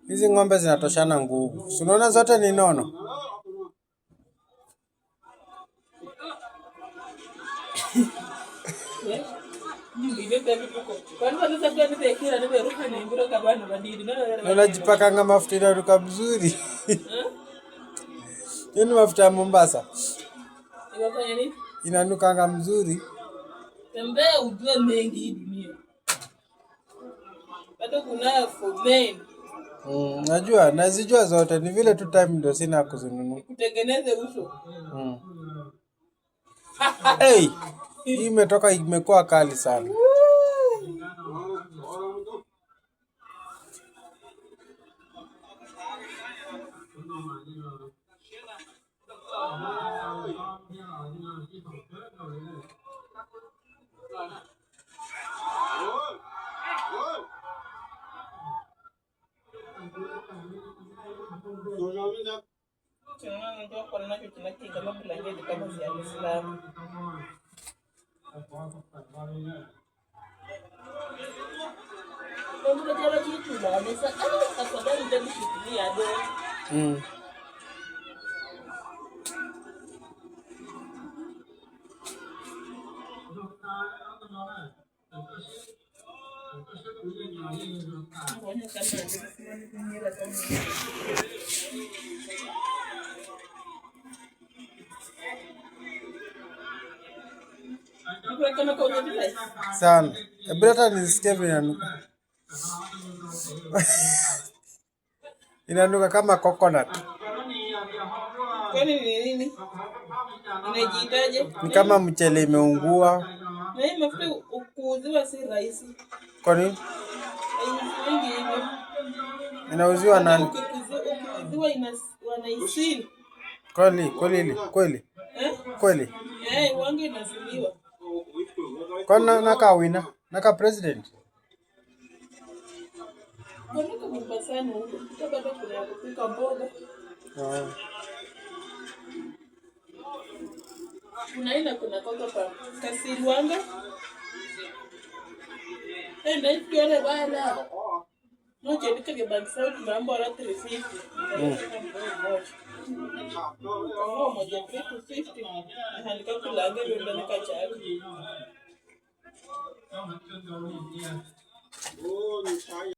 Hizi ng'ombe zinatoshana nguvu. Unaona zote ni nono. Unajipakanga mafuta inanuka mzuri. Hiyo ni mafuta ya Mombasa. Inanukanga mzuri. Tembea ujue mengi hii dunia. Bado kuna for men. Najua, nazijua zote, ni vile tu time ndio sina kuzinunua. Kutengeneze uso. Hey, hii imetoka imekuwa kali sana. Sana. Ebra nisikia vinanuka. Inanuka kama coconut. Kwani ni nini? Inajiitaje? Ni kama mchele imeungua. Na hii mafuta kuuziwa si rahisi. Kwa nini? Wengi hivyo. Inauziwa nani? Ukiuziwa wanaisili. Kweli? Kweli? Wangi inasiliwa. Kwa naka wina? Naka president? Kwa naka Mombasani huko. Bado kuna ya kupika mboga. Kuna koka pa Kasirwanga. Na ikione bana. Noje nikage bank sauti mambo ala 350. Kwa moja 350 halika kulanga ndio nikachaka.